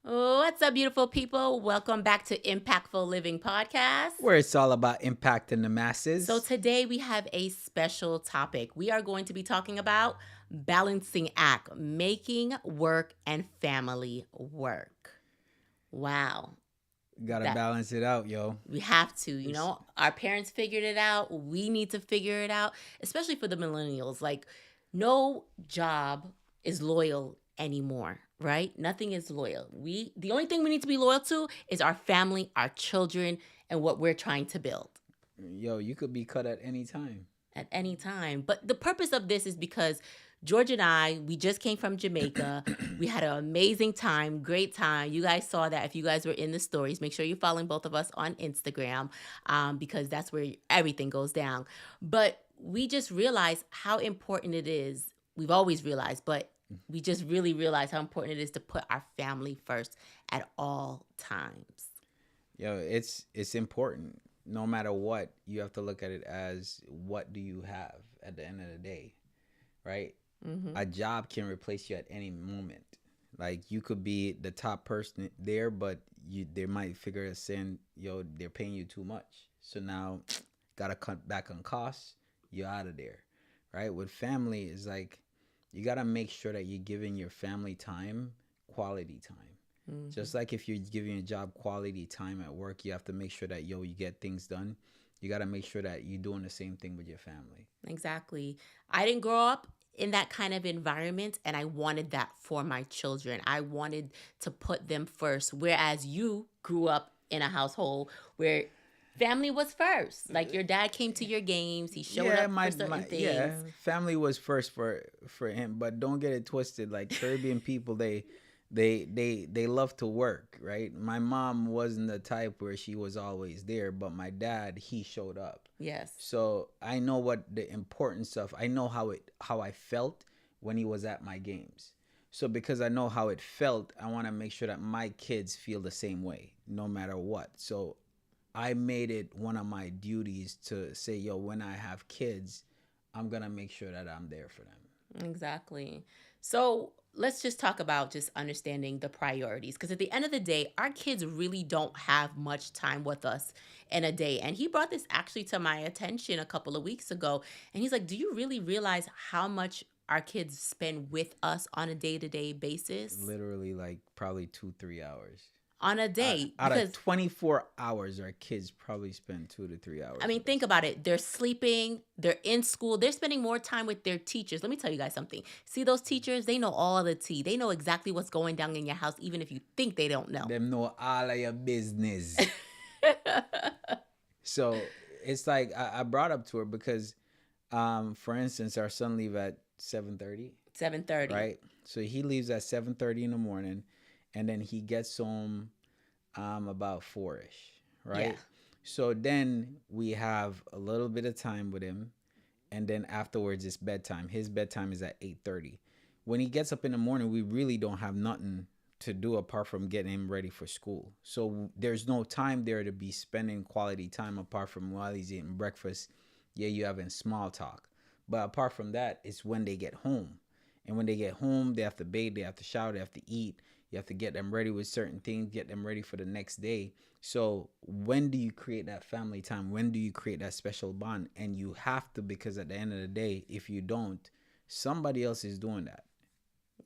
What's up, beautiful people? Welcome back to Impactful Living Podcast. Where it's all about impacting the So, masses. today we have a special topic. We are going to be talking about balancing act, making work and family work. Wow. Gotta That balance it out, yo. we have to, It's- our parents figured it out. We need to figure it out, especially for the millennials. Like, no job is loyal anymore, right? Nothing is loyal. The only thing we need to be loyal to is our family, our children, and what we're trying to build Yo, you could be cut at any time. at any time. But the purpose of this is because George and I, we just came from Jamaica. We had an amazing time, great time. You guys saw that if you guys were in the stories. Make sure you're following both of us on Instagram because that's where everything goes down. But we just realized how important it is. We've always realized, but we just really realized how important it is to put our family first at all times. Yo, it's important. No matter what, you have to look at it as what do you have at the end of the day, right? Mm-hmm. A job can replace you at any moment. Like you could be the top person there, but they might figure out saying, yo, they're paying you too much. So now gotta cut back on costs, you're out of there. Right? With family is like you gotta make sure that you're giving your family time, quality time. Mm-hmm. Just like if you're giving a job quality time at work, you have to make sure that you get things done. You gotta make sure that you're doing the same thing with your family. Exactly. I didn't grow up in that kind of environment, and I wanted that for my children. I wanted to put them first, whereas you grew up in a household where family was first. Like your dad came to your games, he showed Yeah, up for certain yeah, things. family was first for him, but don't get it twisted. Like Caribbean people, they love to work, right? My mom wasn't the type where she was always there, but my dad, he showed up. Yes. So I know what the importance of. I know how I felt when he was at my games. So because I know how it felt, I want to make sure that my kids feel the same way, no matter what. So I made it one of my duties to say, yo, when I have kids, I'm gonna make sure that I'm there for them. Exactly. So let's just talk about just understanding the priorities because at the end of the day, our kids really don't have much time with us in a day. And he brought this actually to my attention a couple of weeks ago. And he's like, do you really realize how much our kids spend with us on a day to day basis? Literally, like probably 2 3 hours. On a Out, day. out of Because 24 hours, our kids probably spend 2 to 3 hours I mean, with think us. about it. They're sleeping, they're in school, they're spending more time with their teachers. Let me tell you guys something. See those teachers? They know all the tea. They know exactly what's going down in your house, even if you think they don't know. Them know all of your business. So it's like I brought up to her because, for instance, our son leave at 7:30, 7:30. right? So he leaves at 7:30 in the morning, and then he gets home about 4ish, Yeah. right? So then we have a little bit of time with him, and then afterwards it's bedtime. His bedtime is at 8:30. When he gets up in the morning, we really don't have nothing to do apart from getting him ready for school. So there's no time there to be spending quality time apart from while he's eating breakfast. Yeah, you having small talk. But apart from that, it's when they get home. And when they get home, they have to bathe, they have to shower, they have to eat. You have to get them ready with certain things, get them ready for the next day. So when do you create that family time? When do you create that special bond? And you have to, because at the end of the day, if you don't, somebody else is doing that.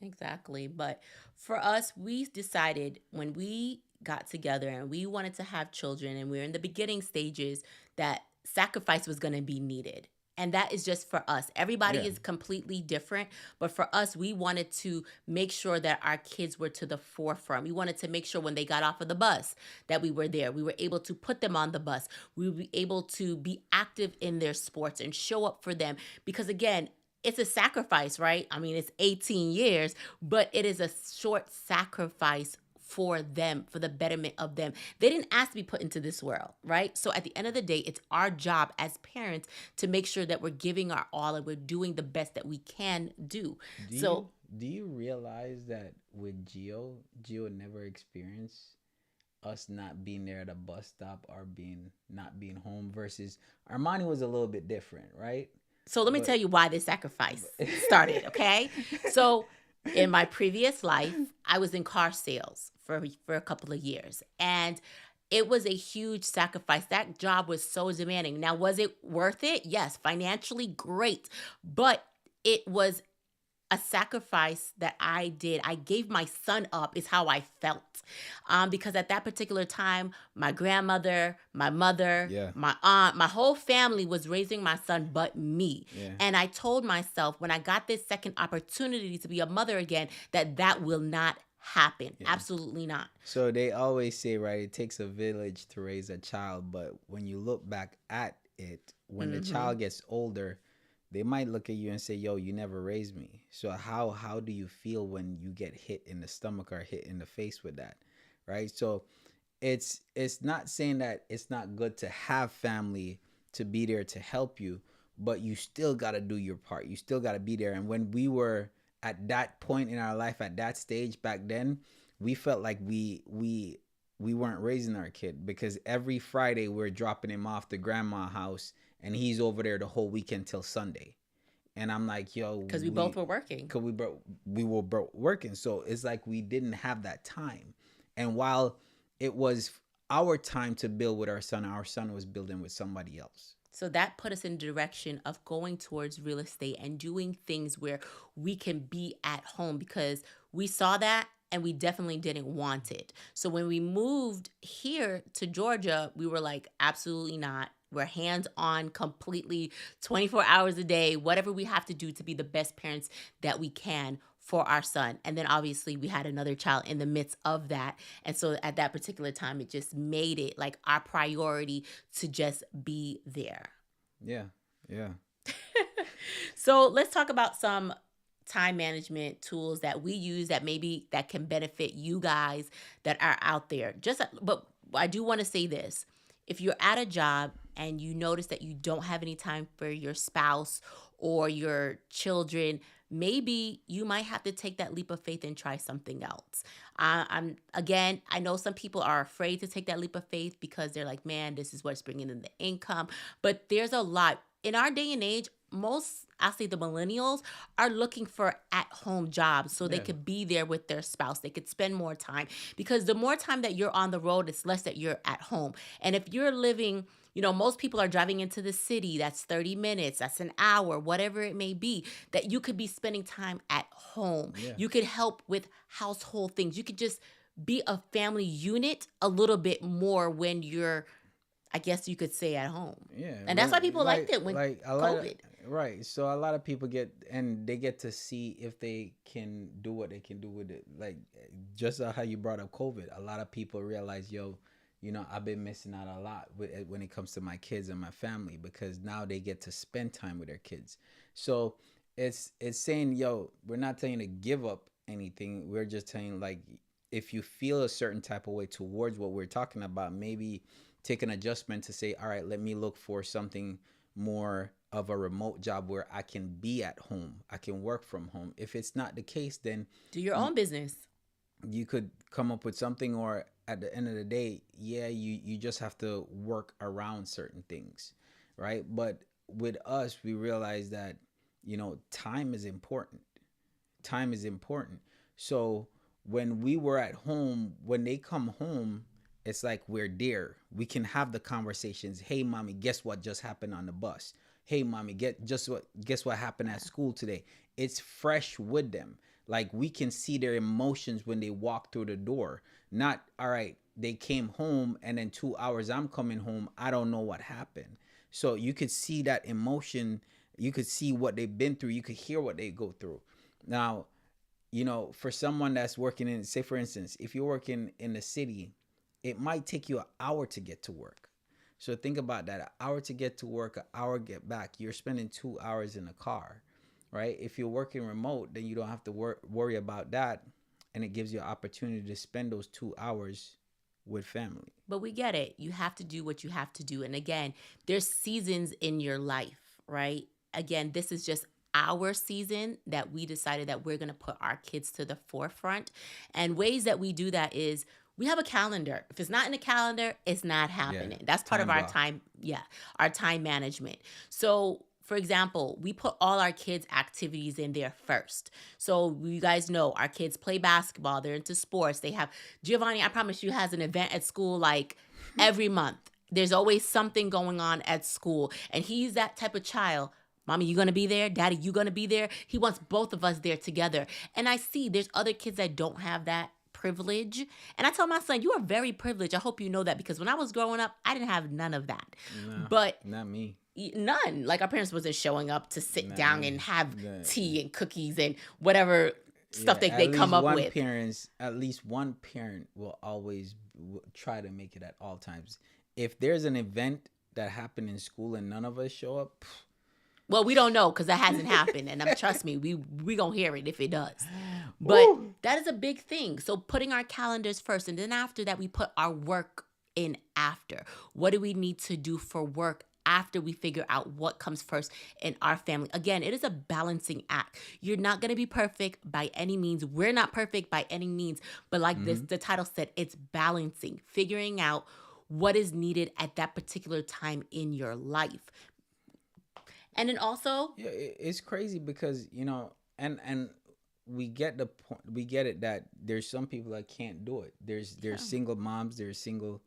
Exactly. But for us, we decided when we got together and we wanted to have children and we are in the beginning stages that sacrifice was going to be needed. And that is just for us. Everybody Yeah. is completely different. But for us, we wanted to make sure that our kids were to the forefront. We wanted to make sure when they got off of the bus that we were there. We were able to put them on the bus. We would be able to be active in their sports and show up for them. Because again, it's a sacrifice, right? I mean, it's 18 years, but it is a short sacrifice for them, for the betterment of them. They didn't ask to be put into this world, right? So at the end of the day, it's our job as parents to make sure that we're giving our all and we're doing the best that we can do. Do So you do you realize that with Geo never experienced us not being there at a bus stop or being not being home versus Armani was a little bit different, right? so let me But tell you why this sacrifice started, okay? So In my previous life, I was in car sales for a couple of years, and it was a huge sacrifice. That job was so demanding. Now, was it worth it? Yes, financially great, but it was a sacrifice that I did. I gave my son up, is how I felt. Because at that particular time, my grandmother, my mother, Yeah, my aunt, my whole family was raising my son but me. yeah, And I told myself when I got this second opportunity to be a mother again, that that will not happen. yeah. Absolutely not. So they always say, right, it takes a village to raise a child, but when you look back at it, when the Hmm. child gets older, they might look at you and say, "Yo, you never raised me." So how do you feel when you get hit in the stomach or hit in the face with that, right? So it's not saying that it's not good to have family to be there to help you, but you still got to do your part. You still got to be there. And when we were at that point in our life, at that stage back then, we felt like we weren't raising our kid, because every Friday we're dropping him off to grandma house and he's over there the whole weekend till Sunday. And I'm like, yo, Because we both were working. cause we were working, so it's like we didn't have that time. And while it was our time to build with our son was building with somebody else. So that put us in the direction of going towards real estate and doing things where we can be at home, because we saw that and we definitely didn't want it. So when we moved here to Georgia, we were like, absolutely not. We're hands on completely 24 hours a day, whatever we have to do to be the best parents that we can for our son. And then obviously we had another child in the midst of that. And so at that particular time, it just made it like our priority to just be there. Yeah, yeah, So let's talk about some time management tools that we use that maybe that can benefit you guys that are out there. But I do want to say this. If you're at a job and you notice that you don't have any time for your spouse or your children, maybe you might have to take that leap of faith and try something else. I'm again, I know some people are afraid to take that leap of faith because they're like, man, this is what's bringing in the income. But there's a lot in our day and age. Most, I'll say the millennials, are looking for at home jobs so they yeah, could be there with their spouse. They could spend more time, because the more time that you're on the road, it's less that you're at home. And if you're living, most people are driving into the city, that's 30 minutes, that's an hour, whatever it may be, that you could be spending time at home. yeah, You could help with household things. You could just be a family unit a little bit more when you're, I guess you could say, at home. yeah. And that's why people liked it when Like a lot of, COVID. right. So a lot of people get to see if they can do what they can do with it. Like just how you brought up COVID, a lot of people realize, yo, I've been missing out a lot when it comes to my kids and my family, because now they get to spend time with their kids. So it's saying, yo, we're not telling you to give up anything. We're just saying, like, if you feel a certain type of way towards what we're talking about, maybe take an adjustment to say, all right, let me look for something more of a remote job where I can be at home. I can work from home. If it's not the case, then Do your you, own business. you could come up with something, or at the end of the day, yeah, you just have to work around certain things, right? But with us, we realize that, time is important. Time is important. So when we were at home, when they come home, it's like we're there. We can have the conversations. Hey, mommy, guess what just happened on the bus? Hey, mommy, guess what happened at school today? It's fresh with them. Like we can see their emotions when they walk through the door. Not, all right, they came home and then 2 hours I'm coming home, I don't know what happened. So you could see that emotion. You could see what they've been through. You could hear what they go through. Now, for someone that's working in, say for instance, if you're working in the city, it might take you an hour to get to work. So think about that. An hour to get to work, an hour get back. You're spending 2 hours in the car, right? If you're working remote, then you don't have to worry about that. And it gives you an opportunity to spend those 2 hours with family. But we get it. You have to do what you have to do. And again, there's seasons in your life, right? Again, this is just our season that we decided that we're going to put our kids to the forefront. And ways that we do that is we have a calendar. If it's not in the calendar, it's not Yeah. happening. That's part of Time our block. time, our time management. So for example, we put all our kids' activities in there first. So you guys know our kids play basketball, they're into sports. They have Giovanni, I promise you, has an event at school like every month. There's always something going on at school. And he's that type of child. Mommy, you gonna be there? Daddy, you gonna be there? He wants both of us there together. And I see there's other kids that don't have that privilege. And I tell my son, you are very privileged. I hope you know that, because when I was growing up, I didn't have none of that. No, But not me. none. Like our parents wasn't showing up to sit Not down me. and have The- tea and cookies and whatever stuff Yeah, that they come up with. At least one parent will always try to make it at all times. If there's an event that happened in school and none of us show up, Well, we don't know because that hasn't happened, and trust me, we gonna hear it if it does. But that is a big thing. So putting our calendars first, and then after that, we put our work in after. What do we need to do for work after we figure out what comes first in our family? Again, it is a balancing act. You're not gonna be perfect by any means. We're not perfect by any means. But like the title said, it's balancing, figuring out what is needed at that particular time in your life. And then also, yeah, it's crazy because and we get the point. We get it that there's some people that can't do it. There's single moms. There's single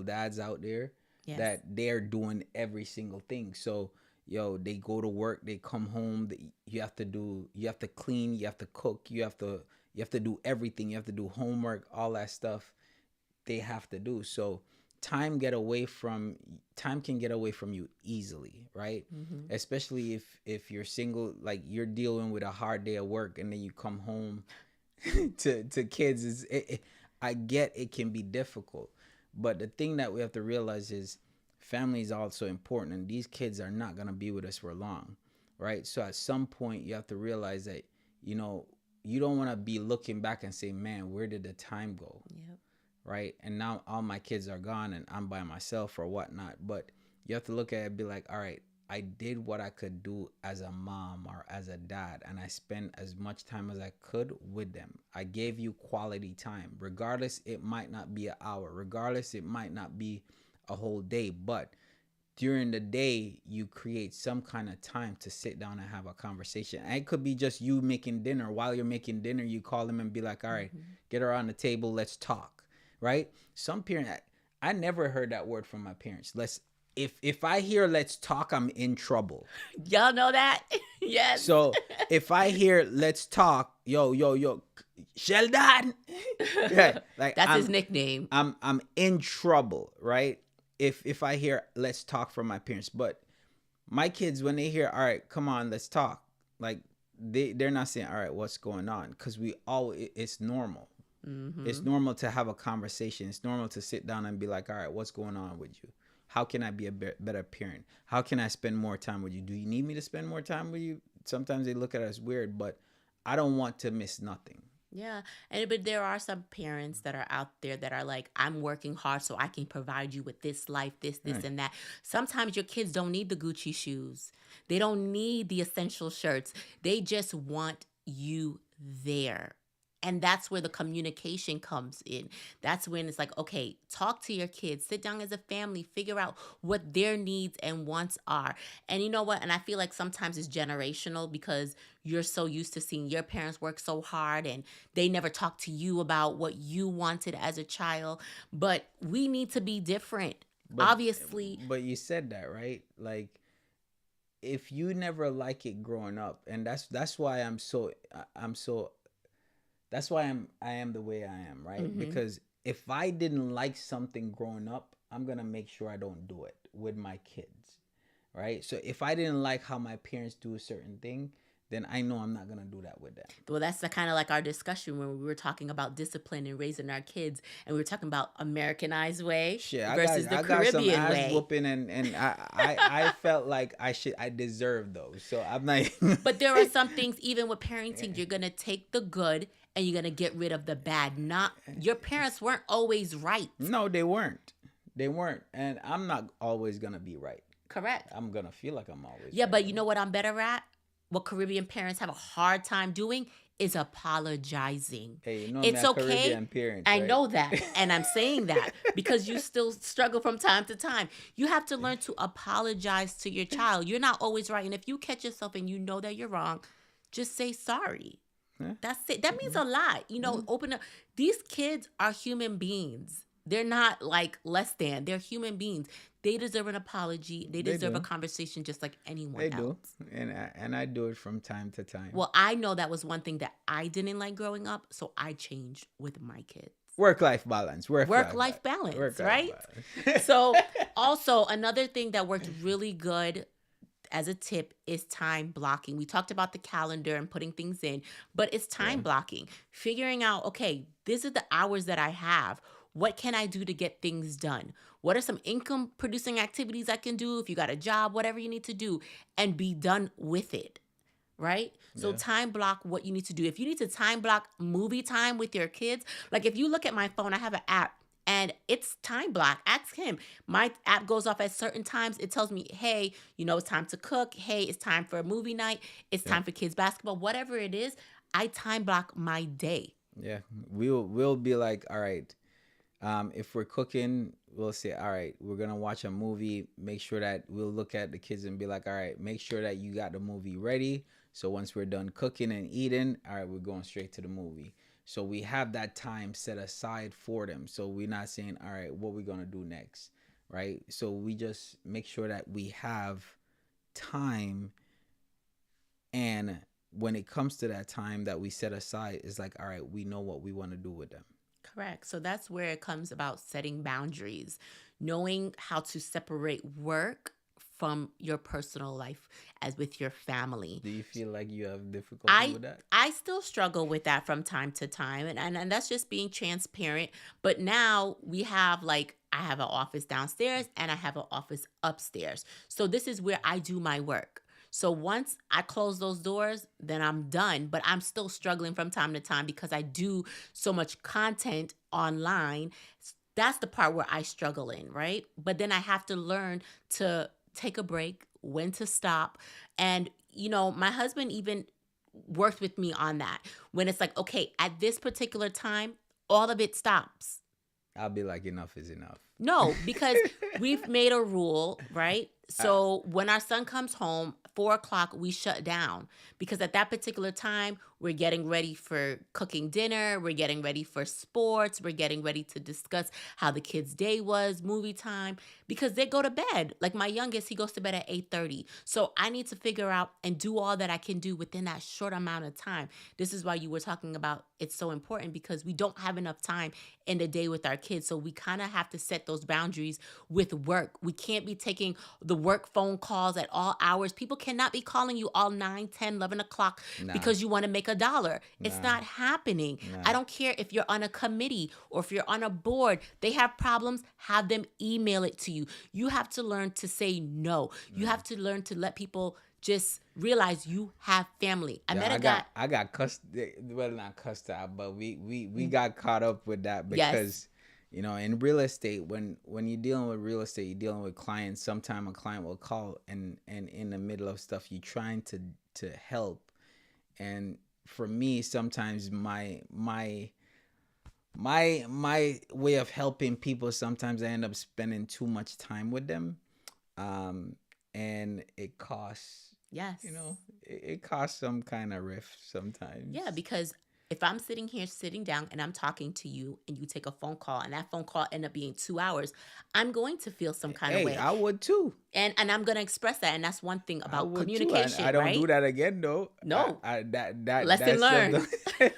dads out there yes. that they're doing every single thing. So they go to work, they come home. You have to clean, you have to cook, you have to do everything. You have to do homework, all that stuff. They have to do. So time can get away from you easily, right? Especially if you're single, like you're dealing with a hard day of work and then you come home to kids. I get it can be difficult, but the thing that we have to realize is family is also important, and these kids are not going to be with us for long, right? So at some point you have to realize that you don't want to be looking back and say, man, where did the time go? Yep. Right? And now all my kids are gone and I'm by myself or whatnot. But you have to look at it and be like, all right, I did what I could do as a mom or as a dad, and I spent as much time as I could with them. I gave you quality time. Regardless, it might not be an hour. Regardless, it might not be a whole day. But during the day, you create some kind of time to sit down and have a conversation. And it could be just you making dinner. While you're making dinner, you call them and be like, all right, get around the table, let's talk. Right? Some parents, I never heard that word from my parents. If I hear let's talk, I'm in trouble. Y'all know that? Yes. So if I hear let's talk, yo, Sheldon. Yeah, like that's his nickname. I'm in trouble, right? If I hear let's talk from my parents. But my kids, when they hear, all right, come on, let's talk, like they're not saying, all right, what's going on? Because it's normal. It's normal to have a conversation. It's normal to sit down and be like, all right, what's going on with you? How can I be a better parent? How can I spend more time with you? Do you need me to spend more time with you? Sometimes they look at us weird, but I don't want to miss nothing. Yeah. But there are some parents that are out there that are like, I'm working hard so I can provide you with this life, this, Right. and that. Sometimes your kids don't need the Gucci shoes. They don't need the essential shirts. They just want you there. And that's where the communication comes in. That's when it's like, okay, talk to your kids, sit down as a family, figure out what their needs and wants are. And you know what? And I feel like sometimes it's generational because you're so used to seeing your parents work so hard and they never talk to you about what you wanted as a child. But we need to be different. Obviously. But you said that, right? Like, if you never like it growing up, and that's why that's why I am the way I am, right? Because if I didn't like something growing up, I'm going to make sure I don't do it with my kids, right? So if I didn't like how my parents do a certain thing, then I know I'm not going to do that with them. Well, that's the kind of like our discussion when we were talking about discipline and raising our kids, and we were talking about Americanized way versus the Caribbean some ass way. whooping, and I felt like I deserved those. So I'm like, But there are some things, even with parenting, you're gonna take the good and you're gonna get rid of the bad. Not your parents weren't always right. No, they weren't, and I'm not always gonna be right. Correct. I'm gonna feel like I'm always Yeah, right. but you know what I'm better at? What Caribbean parents have a hard time doing is apologizing. Hey, you know me It's a okay. Caribbean parent, I right? know that. And I'm saying that because you still struggle from time to time. You have to learn to apologize to your child. You're not always right. And if you catch yourself and you know that you're wrong, just say sorry. Yeah. That's it. That means a lot. Open up. These kids are human beings. They're not like less than. They're human beings. They deserve an apology. They They deserve a do. conversation just like anyone They do. else. And I do it from time to time. Well, I know that was one thing that I didn't like growing up, so I changed with my kids. Work-life balance. Work-life balance, Work-life right? balance. So, also another thing that worked really good as a tip is time blocking. We talked about the calendar and putting things in, but it's time Yeah. blocking. Figuring out, okay, this is the hours that I have. What can I do to get things done? What are some income producing activities I can do if you got a job, whatever you need to do, and be done with it, right? So Yeah. time block what you need to do. If you need to time block movie time with your kids, like if you look at my phone, I have an app and it's time block. Ask him. My app goes off at certain times. It tells me, hey, it's time to cook. Hey, it's time for a movie night. It's Yeah. time for kids basketball. Whatever it is, I time block my day. Yeah. We'll be like, all right. If we're cooking, we'll say, all right, we're gonna watch a movie. Make sure that we'll look at the kids and be like, all right, make sure that you got the movie ready. So once we're done cooking and eating, all right, we're going straight to the movie. So we have that time set aside for them. So we're not saying, all right, what we're gonna do next, right? So we just make sure that we have time, and when it comes to that time that we set aside, it's like, all right, we know what we want to do with them. Correct. So that's where it comes about setting boundaries, knowing how to separate work from your personal life as with your family. Do you feel like you have difficulty I with that? I still struggle with that from time to time, and that's just being transparent. But now we have like I have an office downstairs and I have an office upstairs. So this is where I do my work. So once I close those doors, then I'm done. But I'm still struggling from time to time because I do so much content online. That's the part where I struggle in, right? But then I have to learn to take a break, when to stop. And, my husband even worked with me on that. When it's like, okay, at this particular time, all of it stops. I'll be like, enough is enough. No, because we've made a rule, right? So when our son comes home, 4 o'clock, we shut down because at that particular time, we're getting ready for cooking dinner. We're getting ready for sports. We're getting ready to discuss how the kid's day was, movie time, because they go to bed. Like my youngest, he goes to bed at 8:30. So I need to figure out and do all that I can do within that short amount of time. This is why you were talking about it's so important because we don't have enough time in the day with our kids. So we kind of have to set those boundaries with work. We can't be taking the work phone calls at all hours. People cannot be calling you all 9, 10, 11 o'clock Nah. because you want to make $1. It's Nah. not happening. Nah. I don't care if you're on a committee or if you're on a board. They have problems, have them email it to you. You have to learn to say no. You have to learn to let people just realize you have family. I met a guy. I got cussed. Well, not cussed out, but we got caught up with that Yes. because in real estate, when you're dealing with real estate, you're dealing with clients. Sometimes a client will call and in the middle of stuff, you're trying to help, and for me, sometimes my way of helping people, sometimes I end up spending too much time with them, and it costs. Yes. It costs some kind of rift sometimes. Yeah, because if I'm sitting down and I'm talking to you and you take a phone call and that phone call end up being 2 hours, I'm going to feel some kind of way. I would too. And I'm going to express that. And that's one thing I about would too. communication, I don't right? do that again though. No. That Lesson that's learned. something-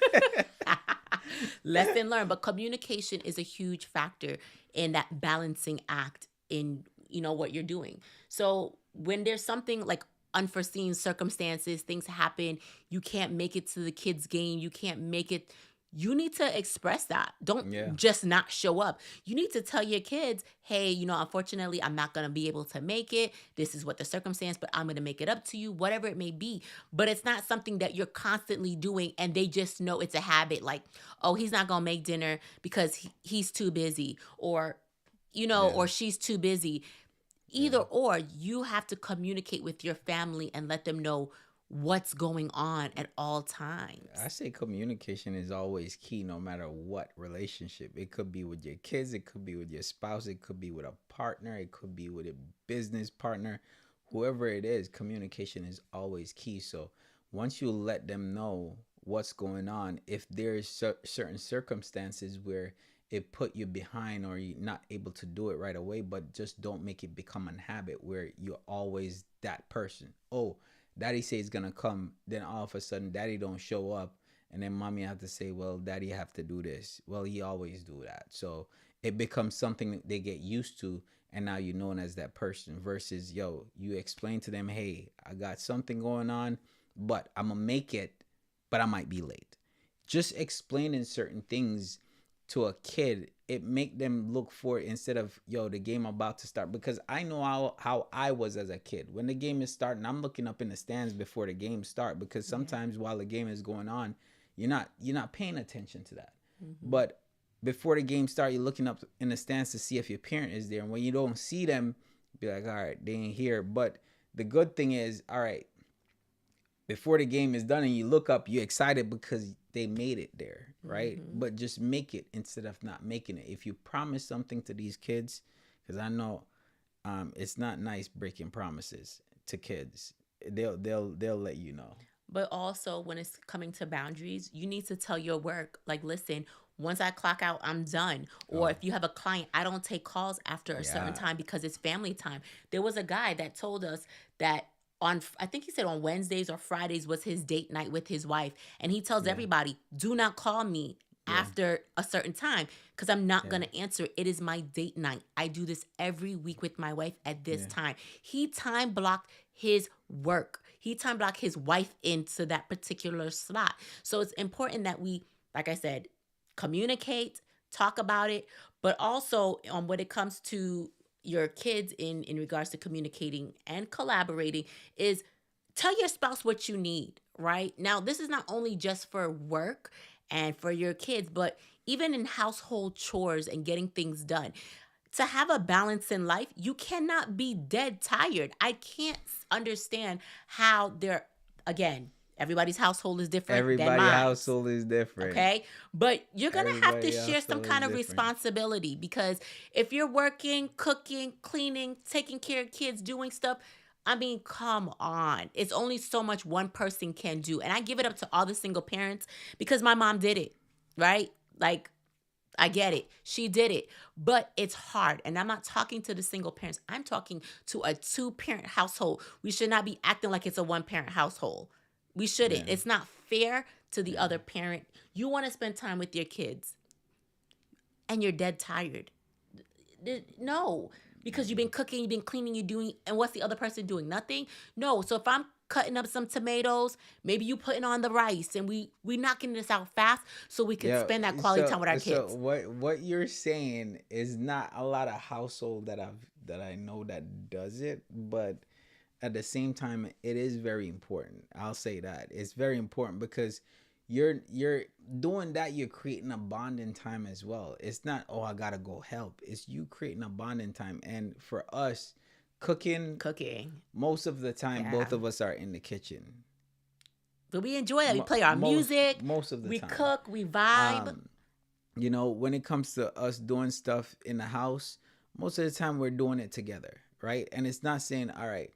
Lesson learned. But communication is a huge factor in that balancing act in, what you're doing. So when there's something like unforeseen circumstances, things happen, you can't make it to the kids' game, you can't make it, you need to express that. Don't Yeah. just not show up. You need to tell your kids, hey, unfortunately, I'm not going to be able to make it. This is what the circumstance, but I'm going to make it up to you, whatever it may be. But it's not something that you're constantly doing and they just know it's a habit. Like, oh, he's not going to make dinner because he's too busy, or, or she's too busy. Either or, you have to communicate with your family and let them know what's going on at all times. I say communication is always key no matter what relationship. It could be with your kids, it could be with your spouse, it could be with a partner, it could be with a business partner. Whoever it is, communication is always key. So once you let them know what's going on, if there's certain circumstances where it put you behind or you're not able to do it right away, but just don't make it become a habit where you're always that person. Oh, daddy says he's gonna come, then all of a sudden daddy don't show up, and then mommy have to say, well, daddy have to do this. Well, he always do that. So it becomes something that they get used to, and now you're known as that person versus, yo, you explain to them, hey, I got something going on, but I'm gonna make it, but I might be late. Just explaining certain things to a kid, it make them look for it instead of, yo, the game about to start. Because I know how I was as a kid. When the game is starting, I'm looking up in the stands before the game start, because sometimes while the game is going on, you're not paying attention to that. But before the game start, you're looking up in the stands to see if your parent is there, and when you don't see them, be like, all right, they ain't here. But the good thing is, all right, before the game is done and you look up, you're excited because they made it there, right? But just make it instead of not making it. If you promise something to these kids, because I know it's not nice breaking promises to kids. They'll let you know. But also, when it's coming to boundaries, you need to tell your work, like, listen, once I clock out, I'm done. Or if you have a client, I don't take calls after a certain Yeah. time because it's family time. There was a guy that told us that I think he said on Wednesdays or Fridays was his date night with his wife. And he tells Yeah. everybody, do not call me after a certain time because I'm not going to answer. It is my date night. I do this every week with my wife at this time. He time blocked his work. He time blocked his wife into that particular slot. So it's important that we, like I said, communicate, talk about it, but also when it comes to your kids in regards to communicating and collaborating is tell your spouse what you need, right? Now, this is not only just for work and for your kids, but even in household chores and getting things done. To have a balance in life, you cannot be dead tired. I can't understand how again, everybody's household is different than Everybody mine. household is different. Okay. But you're going to have to Everybody share some household kind is of different. responsibility because if you're working, cooking, cleaning, taking care of kids, doing stuff, I mean, come on. It's only so much one person can do. And I give it up to all the single parents because my mom did it, right? Like, I get it. She did it. But it's hard. And I'm not talking to the single parents. I'm talking to a two-parent household. We should not be acting like it's a one-parent household. We shouldn't. Yeah. It's not fair to the other parent. You want to spend time with your kids and you're dead tired. No, because you've been cooking, you've been cleaning, you're doing, and what's the other person doing? Nothing? No. So if I'm cutting up some tomatoes, maybe you putting on the rice and we knocking this out fast so we can Yeah, spend that quality time with our so kids. what you're saying is not a lot of household that I know that does it, but at the same time it is very important. I'll say that. It's very important because you're doing that, you're creating a bonding time as well. It's not, oh, I gotta go help. It's you creating a bonding time. And for us, cooking, most of the time Yeah. both of us are in the kitchen. But we enjoy that. We play our music. Most of the we time. cook. We vibe. When it comes to us doing stuff in the house, most of the time we're doing it together, right? And it's not saying, all right,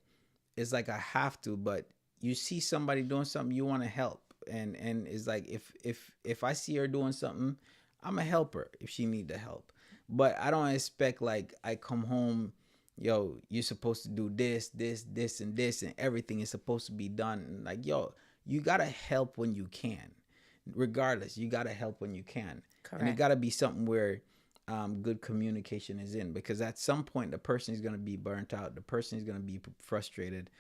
it's like I have to, but you see somebody doing something, you want to help. And it's like if I see her doing something, I'm a helper if she need the help. But I don't expect like I come home, yo, you're supposed to do this, and this, and everything is supposed to be done. And like, yo, you gotta help when you can. Regardless, you gotta help when you can. Correct. And it gotta be something where good communication is in, because at some point the person is gonna be burnt out, the person is gonna be frustrated,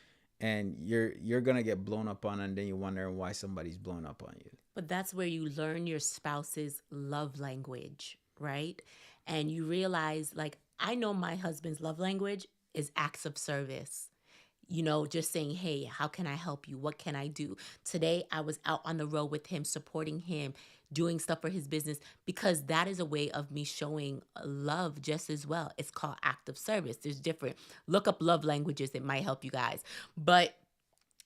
and you're gonna get blown up on, and then you wonder why somebody's blown up on you. But that's where you learn your spouse's love language, right? And you realize, like, I know my husband's love language is acts of service. Just saying, hey, how can I help you? What can I do? Today, I was out on the road with him, supporting him, doing stuff for his business, because that is a way of me showing love just as well. It's called act of service. There's different. Look up love languages. It might help you guys. But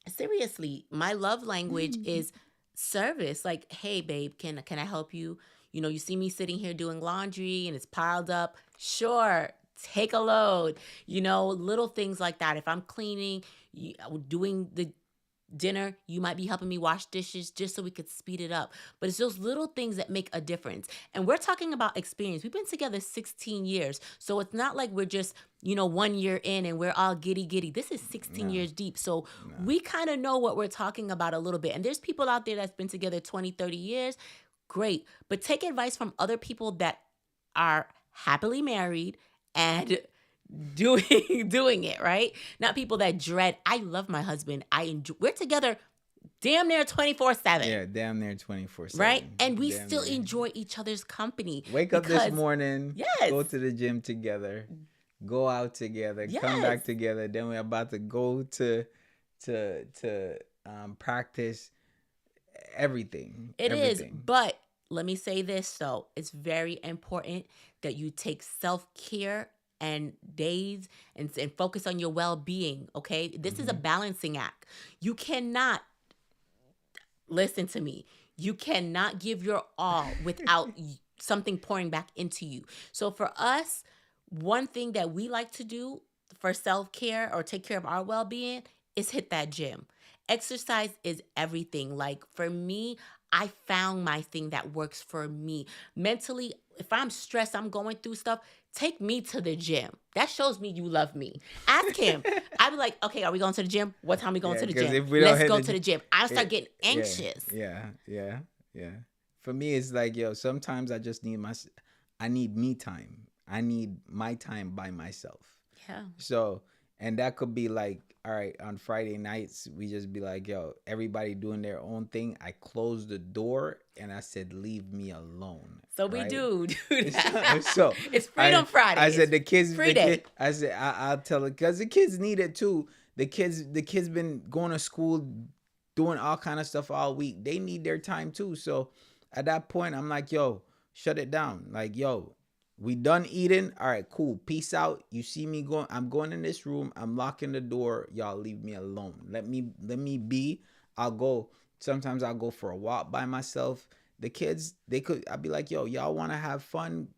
Seriously, my love language is service. Like, hey, babe, can I help you? You see me sitting here doing laundry and it's piled up. Sure, take a load. Little things like that. If I'm cleaning, doing the dinner, you might be helping me wash dishes just so we could speed it up. But it's those little things that make a difference. And we're talking about experience. We've been together 16 years. So it's not like we're just, 1 year in and we're all giddy giddy. This is 16 No, years deep. So no. we kind of know what we're talking about a little bit. And there's people out there that's been together 20, 30 years. Great. But take advice from other people that are happily married and doing it, right? Not people that dread. I love my husband. We're together damn near 24/7, Yeah, damn near 24/7. right? And we Damn still near. enjoy each other's company Wake up this because morning, yes, go to the gym together, go out together, come yes, back together. Then we're about to go to practice everything. it is. Everything. But let me say this though. It's very important that you take self-care and days and focus on your well-being, okay? This is a Hmm. balancing act. You cannot listen to me. You cannot give your all without something pouring back into you. So for us, one thing that we like to do for self-care or take care of our well-being is hit that gym. Exercise is everything. Like for me, I found my thing that works for me. Mentally, if I'm stressed, I'm going through stuff, take me to the gym. That shows me you love me. Ask him. I'd be like, okay, are we going to the gym? What time are we going Yeah, to the because gym? if we don't Let's hit go the to the gym, gym. I'll start it, getting yeah, anxious. yeah. For me, it's like, yo, sometimes I just need I need me time. I need my time by myself. Yeah. So, and that could be like, all right, on Friday nights, we just be like, yo, everybody doing their own thing. I closed the door and I said, leave me alone. So we Right? do that. So It's Freedom Friday. I said Free day. I said I'll tell it because the kids need it too. The kids been going to school, doing all kind of stuff all week. They need their time too. So at that point, I'm like, yo, shut it down. Like, yo, we done eating. All right, cool. Peace out. You see me going. I'm going in this room. I'm locking the door. Y'all leave me alone. Let me be. I'll go. Sometimes I'll go for a walk by myself. The kids, I'd be like, yo, y'all want to have fun?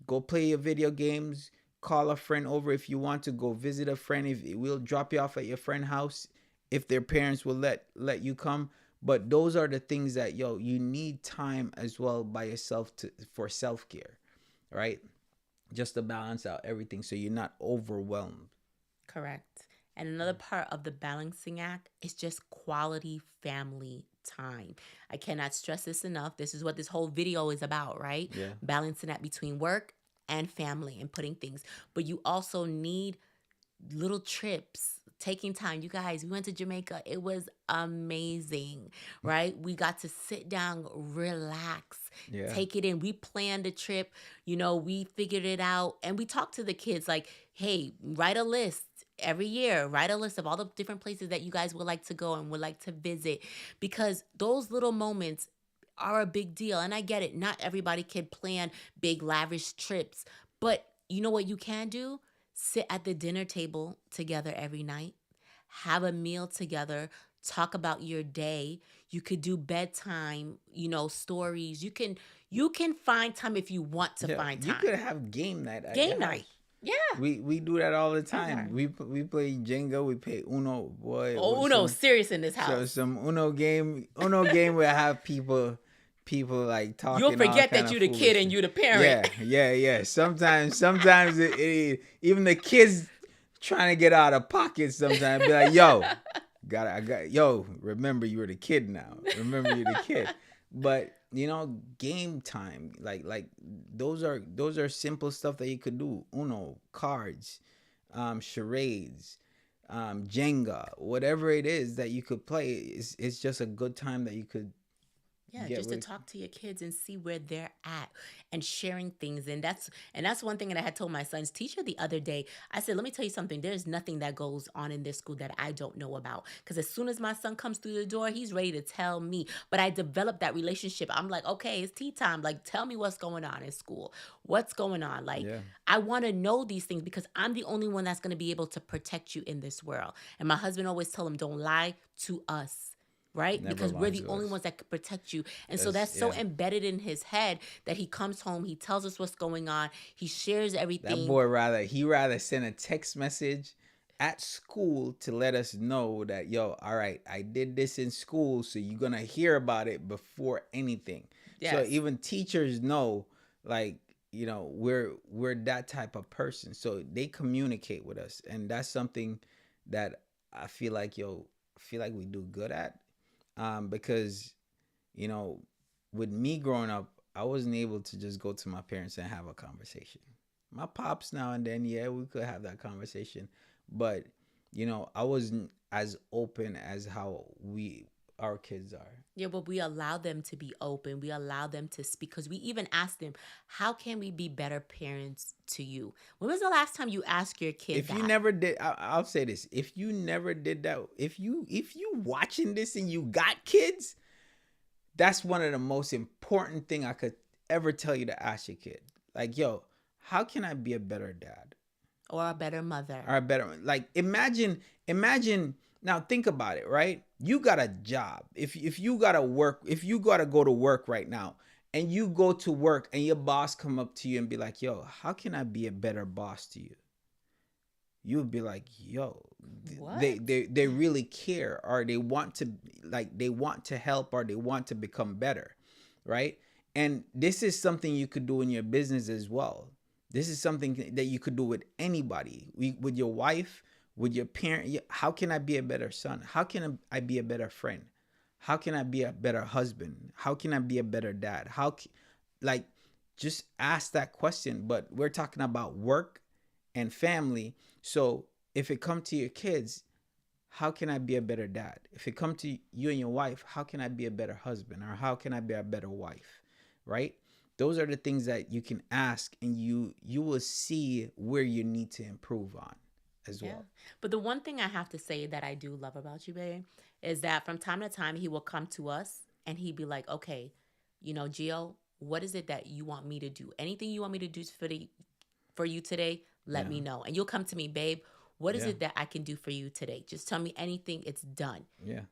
Go play your video games. Call a friend over if you want to. Go visit a friend. If we'll drop you off at your friend's house, if their parents will let you come. But those are the things that, yo, you need time as well by yourself for self care, right? Just to balance out everything so you're not overwhelmed. Correct. And another part of the balancing act is just quality family time. I cannot stress this enough. This is what this whole video is about, right? Yeah. Balancing that between work and family and putting things. But you also need little trips, taking time. You guys, we went to Jamaica. It was amazing, right? We got to sit down, relax, Yeah. take it in. We planned a trip, we figured it out, and we talked to the kids like, hey, write a list. Every year, write a list of all the different places that you guys would like to go and would like to visit because those little moments are a big deal. And I get it. Not everybody can plan big, lavish trips. But you know what you can do? Sit at the dinner table together every night, have a meal together, talk about your day. You could do bedtime, stories. You can find time if you want to Yeah. find You time. could have game night at Game your night. house. Yeah. We do that all the Ever. time. We play Jenga. We play Uno. Boy, Oh, Uno's serious in this so house. some Uno game. Uno game where I have people like talking. You'll all forget kind that of you the kid and foolishness. you the parent. Yeah. Sometimes even the kids trying to get out of pocket. Sometimes be like, yo, yo. Remember you were the kid now. Remember you're the kid. But game time, like those are simple stuff that you could do. Uno, cards, charades, Jenga, whatever it is that you could play. It's just a good time that you could Yeah, Get just to what? talk to your kids and see where they're at and sharing things. And that's one thing that I had told my son's teacher the other day. I said, let me tell you something. There's nothing that goes on in this school that I don't know about. Because as soon as my son comes through the door, he's ready to tell me. But I developed that relationship. I'm like, okay, it's tea time. Like, tell me what's going on in school. What's going on? Like, Yeah. I want to know these things because I'm the only one that's going to be able to protect you in this world. And my husband always tell him, don't lie to us, right? Never Because we're lie the to only us. ones that can protect you. And so That's that's so yeah. embedded in his head that he comes home, he tells us what's going on, he shares That everything. boy rather send a text message at school to let us know that, yo, all right, I did this in school, so you're gonna hear about it before anything. So Yes. even teachers know, like, we're that type of person. So they communicate with us. And that's something that I feel like we do good at. Because, you know, with me growing up, I wasn't able to just go to my parents and have a conversation. My pops now and then, yeah, we could have that conversation, but I wasn't as open as how we our kids are. Yeah, but we allow them to be open. We allow them to speak because we even ask them, how can we be better parents to you? When was the last time you asked your kid If you that? never did, I'll say this: if you never did that, if you watching this and you got kids, that's one of the most important thing I could ever tell you to ask your kid. Like, yo, how can I be a better dad? Or a better mother? Are better, like, imagine now, think about it, right? You got a job. If you gotta work, if you gotta go to work right now, and you go to work and your boss come up to you and be like, yo, how can I be a better boss to you? You would be like, yo, they What? they they really care, or they want to, like, they want to help, or they want to become better, right? And this is something you could do in your business as well. This is something that you could do with anybody, with your wife, with your parent. How can I be a better son? How can I be a better friend? How can I be a better husband? How can I be a better dad? Like, just ask that question. But we're talking about work and family. So if it come to your kids, how can I be a better dad? If it come to you and your wife, how can I be a better husband, or how can I be a better wife? Right? Those are the things that you can ask, and you will see where you need to improve on as Yeah. well. But the one thing I have to say that I do love about you, babe, is that from time to time he will come to us and he'd be like, okay, Gio, what is it that you want me to do? Anything you want me to do for you today, let Yeah. me know. And you'll come to me, babe, what is Yeah. it that I can do for you today? Just tell me anything, it's done. Yeah.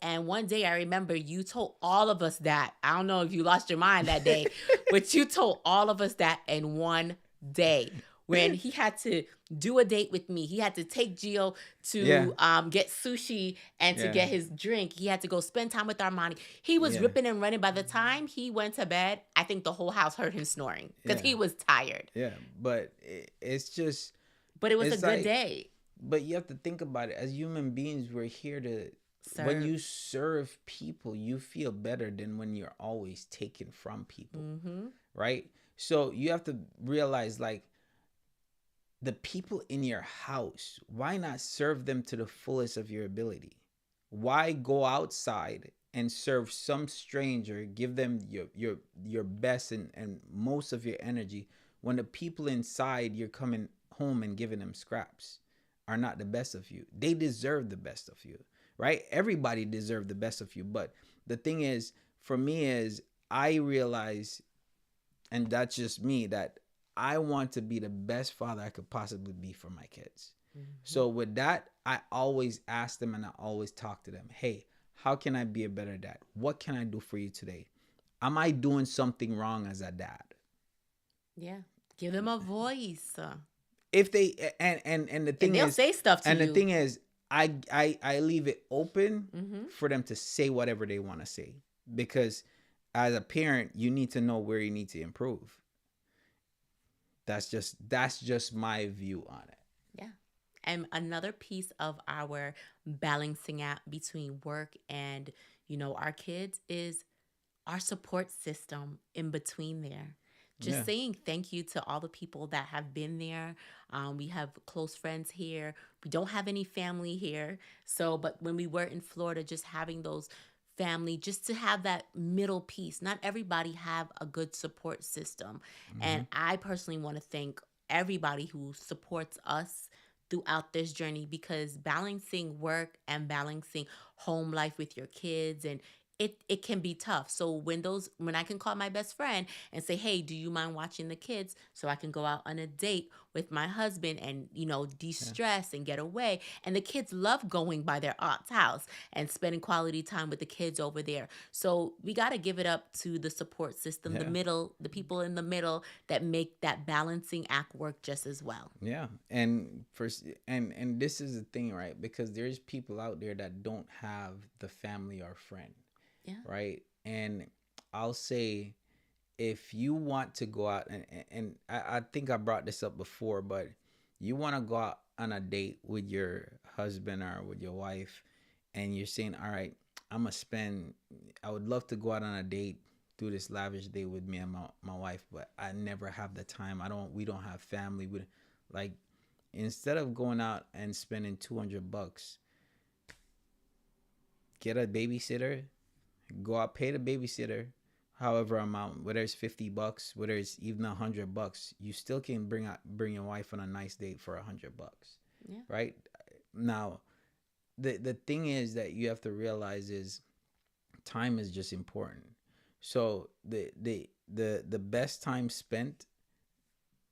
And one day I remember you told all of us that. I don't know if you lost your mind that day, but you told all of us that in one day when he had to do a date with me. He had to take Gio Yeah. to get sushi and to Yeah. get his drink. He had to go spend time with Armani. He was Yeah. ripping and running. By the time he went to bed, I think the whole house heard him snoring because Yeah. he was tired. Yeah. But it's just, But it was a it's good like, day. but you have to think about it. As human beings, we're here to, when Serve. you serve people, you feel better than when you're always taken from people, Mm-hmm. right? So you have to realize, like, the people in your house, why not serve them to the fullest of your ability? Why go outside and serve some stranger, give them your best and most of your energy, when the people inside you're coming home and giving them scraps are not the best of you? They deserve the best of you, right? Everybody deserves the best of you. But the thing is, for me, is I realize, and that's just me, that I want to be the best father I could possibly be for my kids. Mm-hmm. So with that, I always ask them and I always talk to them. Hey, how can I be a better dad? What can I do for you today? Am I doing something wrong as a dad? Yeah. Give them a voice. If they, and the And thing they'll is, say stuff to and the you. thing is, I leave it open Mm-hmm. for them to say whatever they want to say, because as a parent, you need to know where you need to improve. That's just my view on it. Yeah. And another piece of our balancing act between work and, our kids is our support system in between there. Just Yeah. saying thank you to all the people that have been there. We have close friends here. We don't have any family here. So, but when we were in Florida, just having those family, just to have that middle piece. Not everybody have a good support system. Mm-hmm. And I personally want to thank everybody who supports us throughout this journey, because balancing work and balancing home life with your kids, and it can be tough. So when I can call my best friend and say, "Hey, do you mind watching the kids so I can go out on a date with my husband and, Yeah. de-stress and get away?" And the kids love going by their aunt's house and spending quality time with the kids over there. So we got to give it up to the support system, Yeah. the people in the middle that make that balancing act work just as well. Yeah. And first, and this is the thing, right? Because there's people out there that don't have the family or friend, Yeah. right? And I'll say, if you want to go out, and I think I brought this up before, but you want to go out on a date with your husband or with your wife, and you're saying, all right, I would love to go out on a date, do this lavish date with me and my wife, but I never have the time. We don't have family. Like, instead of going out and spending $200, get a babysitter, go out, pay the babysitter however amount, whether it's $50, whether it's even $100, you still can bring your wife on a nice date for $100. Yeah. Right? Now, the thing is that you have to realize is time is just important. So the best time spent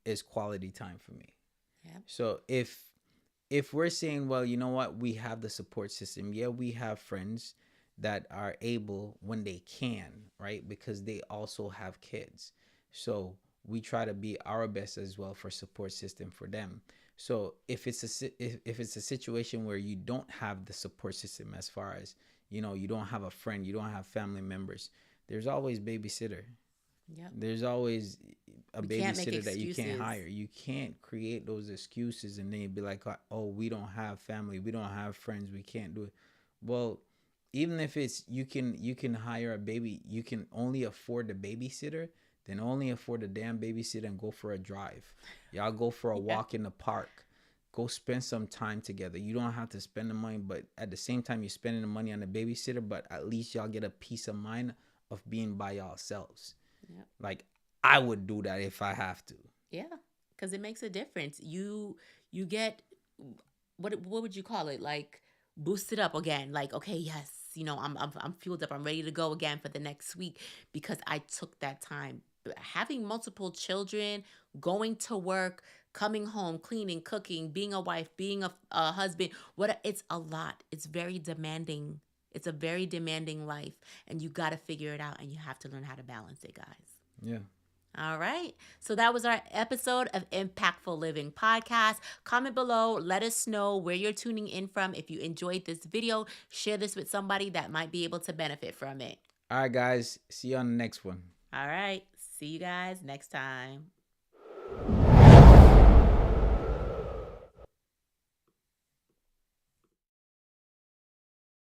is quality time for me. Yeah. So if we're saying, well, you know what, we have the support system. Yeah, we have friends that are able when they can, right? Because they also have kids. So we try to be our best as well for support system for them. So if it's a situation where you don't have the support system, as far as, you don't have a friend, you don't have family members, there's always babysitter. Yeah. There's always a We can't make babysitter that you can't excuses. hire. You can't create those excuses and then you'd be like, oh, we don't have family, we don't have friends, we can't do it. Well, even if it's you can hire a baby, you can only afford the babysitter, then only afford the damn babysitter and go for a drive. Y'all go for a Yeah. walk in the park. Go spend some time together. You don't have to spend the money, but at the same time you're spending the money on the babysitter, but at least y'all get a peace of mind of being by yourselves. Yeah. Like, I would do that if I have to. Yeah. Because it makes a difference. You get, what would you call it? Like, boosted up again. Like, okay, yes, I'm fueled up. I'm ready to go again for the next week because I took that time. Having multiple children, going to work, coming home, cleaning, cooking, being a wife, being a husband, it's a lot. It's very demanding. It's a very demanding life, and you got to figure it out, and you have to learn how to balance it, guys. Yeah. All right. So that was our episode of Impactful Living Podcast. Comment below. Let us know where you're tuning in from. If you enjoyed this video, share this with somebody that might be able to benefit from it. All right, guys. See you on the next one. All right. See you guys next time.